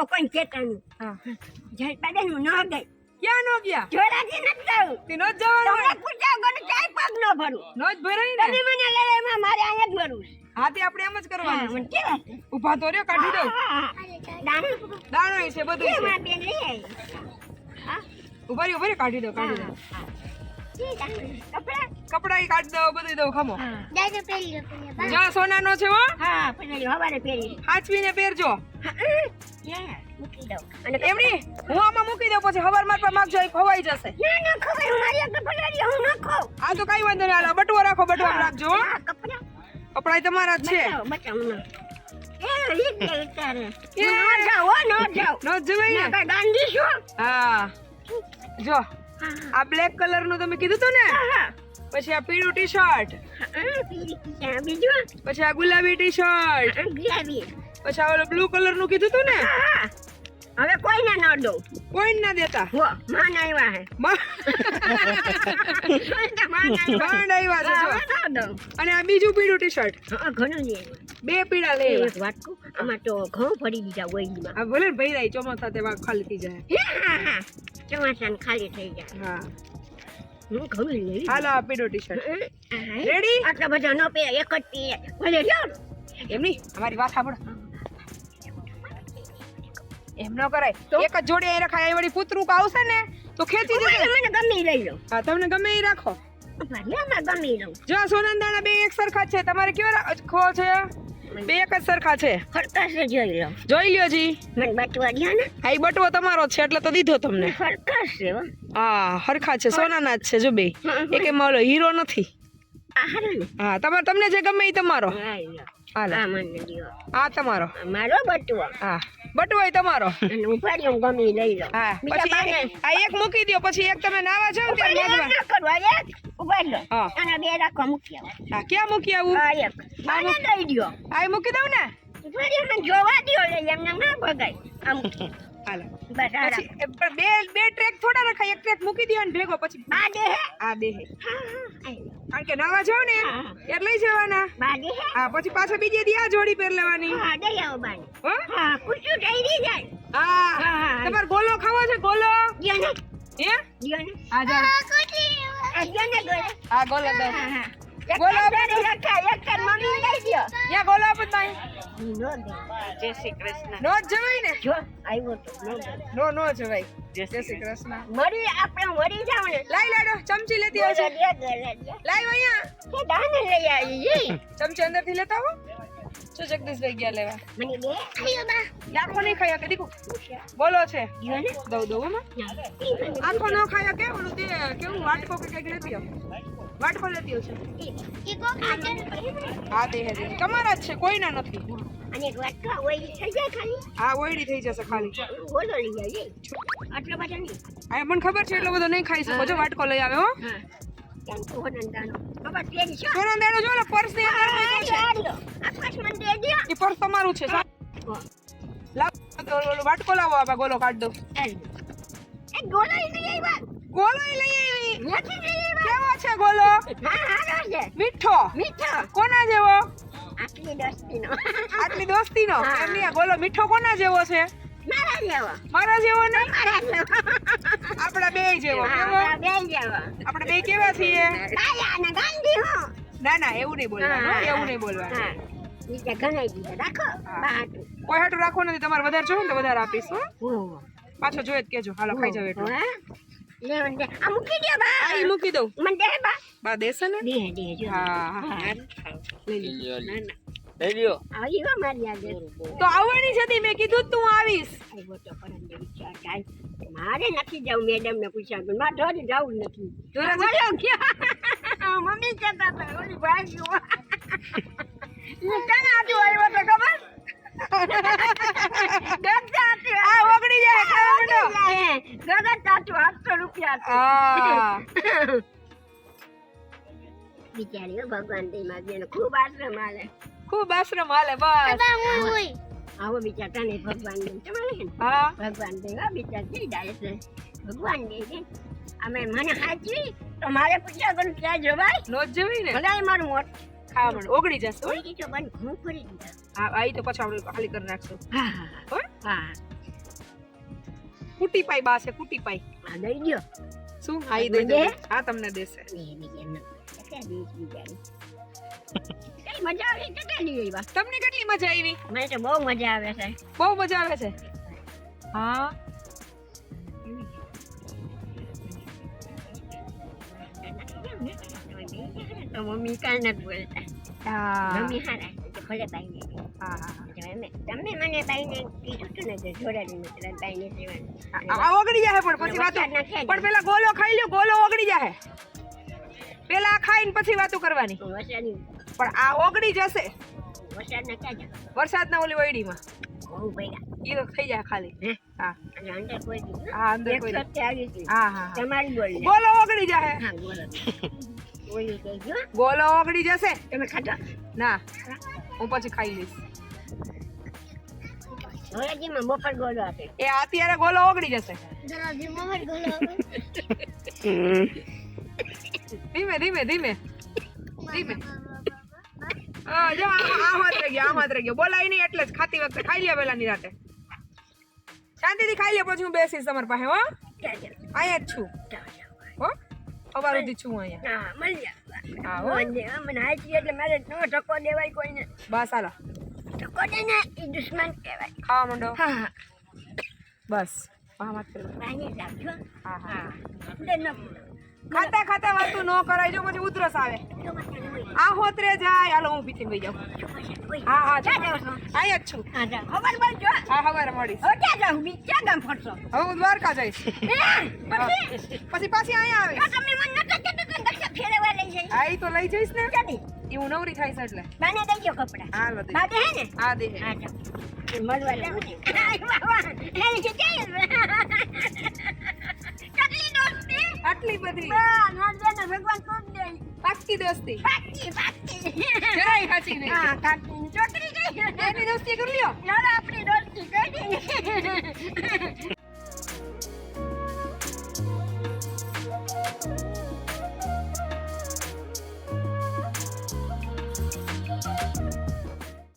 તો કોઈ કહેતા નહીં. હા જય પાડે હું ન ગઈ. ક્યાં નો ગયા જોરાજી નથી જાઉં. તે નો જ જવાનું તમને પૂછ્યા વગર ક્યાંય પગ ન ભરું. નો જ ભરાય ને તમે મને લઈ એમાં મારે અહીંયા જ ભરવું છે. હા તે આપણે એમ જ હા, કરવાનું મને છે કેવા છે? ઊભા તો રહ્યો કાઢી દઉં દાણા દાણો છે બધું છે એમાં બેન લઈ આવી. હા, ઉભા રહ્યો કાઢી દો કાઢી દો હા. ઈ દાણા. કપડાં? કપડા કાઢી દો બધું દઉં ખમો હા. જા સોનાનો છે હો હા, પછી હવારે પહેરી. હાચવીને પહેરજો હા, મૂકી દઉં. અને એમની હું આમાં મૂકી દઉં પછી હવાર માર પર માગજો એ ખવાઈ જશે ના ના ખબર હું મારી આગળ પલાળી હું ન ખાઉં. આ તો કઈ વાંધો નહીં હાલો બટવો રાખો બટવા રાખજો હો. હા, કપડાં કપડા તમારા જ છે બચાવ ન. એ રીત લે તારે. ન જાઓ ન જાઓ. નો જ જવાય ના ને કઈ ગાંધી છું. હા જો હા આ બ્લેક કલર નું તમે કીધું તું ને હા. પછી આ પીળું ટી શર્ટ હા, પીળી ટી-શર્ટ. બીજું પછી આ ગુલાબી ટી શર્ટ ગુલાબી. પછી આ ઓલું બ્લુ કલર નું કીધું તું ને હા. હવે કોઈને ન દઉં. કોઈ ના દેતા હો માન આવ્યા હે. માન આવ્યા. માંડ આવ્યા છે જો. હવે ન દઉં. અને આ બીજું પીળું ટી શર્ટ હા, ઘણું લઈ આવ્યા. બે પીળા લે એક વાત કહું, આમાં તો ઘઉં ભરી દીધા ઓઈલમાં. આ ભલે ને ભૈરાઈ ચોમાસા તે વાગ ખાલી થઈ જાય હા, હા. ચોમાસાને ખાલી થઈ જાય. હા હું ઘણું લઈ લીધું. હાલો આ પીળું ટી શર્ટ હા. રેડી આટલા બધા ન પે એક જ પીએ ભલે લ્યો. એમ નહીં અમારી વાત સાંભળો એમ ન કરાય એક જ જોડી અહીં રખાય અહીં વળી પુતરું આવશે ને તો ખેંચી જશે મને ગમે ઈ લઈ લો. હા તમને ગમે એ રાખો ભલે આમાં ગમે ઈ લઉં. જો સોના દાણા બે એક સરખા જ છે તમારે કેવા ખો છે બે એક જ સરખા છે ખરકાશે જોઈ લો. જોઈ લ્યો જી મને બચવા દ્યો ને. આ ઈ બટવો તમારો જ છે એટલે તો દીધો તમને ખરકાશે હો. હા હરખા છે સોનાના જ છે જો બે એકેમાં ઓલો હીરો નથી આ હારું ને. હા તમારે તમને જે ગમે એ તમારો હા, લ્યો. હાલો આ મને દ્યો. આ તમારો આ મારો બટવો. હા બટવો ય તમારો અને ઉભા રહ્યો, હું ગમે ઈ લઈ લો. હા બીજા પછી બાને- આ એક મૂકી દો પછી એક તમે નાવા જાવ ઉભા ત્યારે રહ્યો, નાખવા ના કરવા, એક ઉભા રહ્યો. હા. અને બે રાખો મૂકી આવો. હા ક્યાં મૂકી આવું આ એક. બાને દઈ દ્યો. આ મૂકી દઉં ને ઉભા રહ્યો, મને જોવા દ્યો લે, એમને ના ભગાય. આ મૂકી. હાલો બસ આ પછી પણ બે ટ્રેક થોડા રખાય એક ટ્રેક મૂકી દો ને ભેગો પછી બા દે હે. આ દે હે હા, હા, આ લ્યો. કારણ કે નાવા જાવ ને હા. એટલે લઈ જવાના બા દે હે. હા પછી પાછા બીજે દી આ જોડી પહેર લેવાની હા, દઈ આવો બાને. હો હા, કુછું થઈ રહી જાય. હા હા. તમારે ગોલો ખાવો છે ગોલો દ્યો ને. હે દ્યો ને. આ જા આ દ્યો ને ગોળે. આ ગોલો દે હા, હા. બોલો. એક જ રખાય, એક જ મમ્મી લઈ દ્યો. યા ગોલો આપત ભાઈ નો દે. જય શ્રી કૃષ્ણ. નો જ જવાય ને જો આવ્યો તો નો દે. નો જવાય જય શ્રી કૃષ્ણ મરી આપણે મરી જાવ ને. લાઈ લાડો ચમચી લેતી આવજો ગોળે દે. લાઈ અહીંયા કે દાને લઈ આવી. ચમચી અંદર થી લેતા આવો જો જગદીશભાઈ ગયા લેવા મને દે. આયો બા. આખો નહીં ખાયા કે દીકુ બોલો છે દ્યો ને. દઉં આખો ન ખાયા કે ઓલું તે કેવું વાટકો કે કઈક લેતી આવ વાટકો લેતી આવજો ઈ કો ખાજે. હા દે હે તમારા જ છે કોઈના નથી અને એક વાટકા હોય થઈ જાય ખાલી. હા ઓયડી થઈ જશે ખાલી બોલો લઈ જાય. આટલો બધો નહીં. આ મને ખબર છે એટલો બધો નહીં ખાઈ શકો જો વાટકો લઈ આવે હો હા. કેમ તો હોનંદાનો. બાબા તેરી છો. સોના દેડો જો ને પર્સ ની અંદર મૂક્યું છે આલ્યો. આકાશ મને દે દે. ઈ પર્સ તમારું છે લાવ ઓલો વાટકો લાવો આ ગોલો કાઢ દો એ ગોળો લઈ આવ્યા. ગોલો ય લઈ આવી નથી લઈ આવ્યા. કેવો છે ગોલો હા, હારો છે. મીઠો મીઠો. કોના જેવો આટલી દોસ્તીનો. આટલી દોસ્તીનો હા. એમની આ ગોલો મીઠો કોના જેવો છે મારા જેવો. મારા જેવો નહીં મારા જેવો. આપડા બે જેવો કેવો હા, બેન જેવો. આપણે બે કેવા છીએ કાયા અને ગાંધી હું. ના ના એવું નહીં બોલવાનું હો, એવું નહીં બોલવાનું હા. નીચે ઘણાઈ દીધા. રાખો. બાટુ. કોઈ હાટું રાખો નથી તમારે વધારે જોઈએ ને તો વધારે આપીશ હો ઓહ. પાછો જોઈએ જ કેજો હાલો ખાઈ જાવ એટલું હા? લેવન દે. આ મૂકી દે બા. આ ઈ મૂકી દઉં મને દે બા. બા દેશે ને દે દે જો. હા હા હા. લઈ લ્યો ના ના. લઈ લ્યો આવી હો મારી આગળ. તો આવવાની છે મેં કીધું જ તું આવીશ આવ્યો તો પરમ દે વિચાર થાય. મારે નથી જવું મેડમ ને પૂછ્યા પણ મારે ઘરે જવું નથી. જોરાજી. બોલો ક્યાં? મમ્મી કહેતા હતા ઓલી ભાઈ જો. ક્યાં આટલું આવ્યો તો ખબર? આ ઓગળી જાય ખાવા માંડો ગગન ચાચુ 800 રૂપિયા હા બિચારીઓ ભગવાન દે મારી ખૂબ આશ્રમ હાલે. ખૂબ આશ્રમ હાલે બસ આવો બિચાર તને ભગવાન દે તમારે હે ને? હા ભગવાન દે આ બિચાર થઈ જાય છે. ભગવાન દે છે. અમે મને હાચવી તો મારે પૂછ્યા કરું ક્યાં જવાય? નો જ જવાય ને ભલાય મારું મોટ. ખાવા માંડો ઓગળી જશે હો. ઓળી તો બંધ ઘઉં ફરી દીધા. હા આ ઈ તો પછી આપણે ખાલી કરી નાખશું હા હા હો હા. કુટી પાઈ બા છે કુટી પાઈ આ દઈ દ્યો શું હા ઈ દઈ દે હા તમને દેશે નહીં બીજે ન કે દીસ બીજાની કઈ મજા આવે કે કેલી આવ્યા તમને કેટલી મજા આવી મને તો બહુ મજા આવે છે બહુ મજા આવે છે હા તો મમ્મી કાંઈ નથી બોલતા હા મમ્મી હારા તો ભલે બાઈને હા હા તમે મને બાઈને કીધું તું ને કે જોડાની મતલબ બાઈને સેવાનું આ ઓગળી જાય પણ પછી વાતો પણ પેલા ગોલો ખાઈ લ્યો ગોલો ઓગળી જાય પેલા ખાઈને પછી વાતો કરવાની વરસાદની પણ આ ઓગળી જશે વરસાદના ક્યાં જા વરસાદના ઓલી વયડીમાં બહુ ભેગા ઈ તો થઈ જાય ખાલી હા અને અંદર કોઈ દીધું હા અંદર કોઈ એક સપ્તાહ આવી હતી હા હા તમારી બોલી ગોલો ઓગળી જાય હા બોલો બોલી કહેજો ગોલો ઓગળી જશે તમે ખાધો ના હું પછી ખાઈ લઈશ ધોરાજીમાં બપોર ગોળો આપે એ અત્યારે ગોલો ઓગળી જશે ધોરાજીમાં મર ગોળો આપે ધીમે ધીમે ધીમે ધીમે જો આ હાથ રહી ગયો બોલાય નહીં એટલે જ ખાતી વખતે ખાઈ લે પેલા નિરાતે શાંતિથી ખાઈ લે પછી હું બેસીશ તમારી પાસે હો અહીંયા જ છું હો સવાર સુધી છું અહીંયા હા મળી હા હો મને હાચી એટલે મારે નો ધક્કો દેવાય કોઈને બસ હાલો ધક્કો દે ને એ દુશ્મન કહેવાય ખાવા માંડો હા બસ વાહ વાત કરી બાને રાખજો હા હા દે ન ખાતા ખાતા વાતું ન કરાય જો પછી ઉધરસ આવે આ હોતરે જાય હાલો હું પીછે વઈ જાઉં હા હા અહીંયા જ છું હા જા ખબર પડજો હા સવારે મળીશ હવે ક્યાં જાઉં બીજા ગામ ફરશો હવે હું દ્વારકા જઈશ પછી પાછી અહીંયા આવીશ તમે મને નતા કહેતા કે દક્ષ ફેરવા લઈ જઈ હા ઈ તો લઈ જઈશ ને ચાલી ઈ હું નવરી થઈશ એટલે બાને દઈ દો કપડા હા લો દે બાદે હે ને હા દે હા જા મળવા જાઉં છું આય બાબા એને કે ચાલ કેટલી દોસ્તી આટલી બધી ના ભગવાન કોણ દે પાક્કી દોસ્તી પાકી જરાય સાચી નહીં હા કાકી ચોકડી ગઈ એની દોસ્તી કરી લ્યો ના આપણી દોસ્તી કરી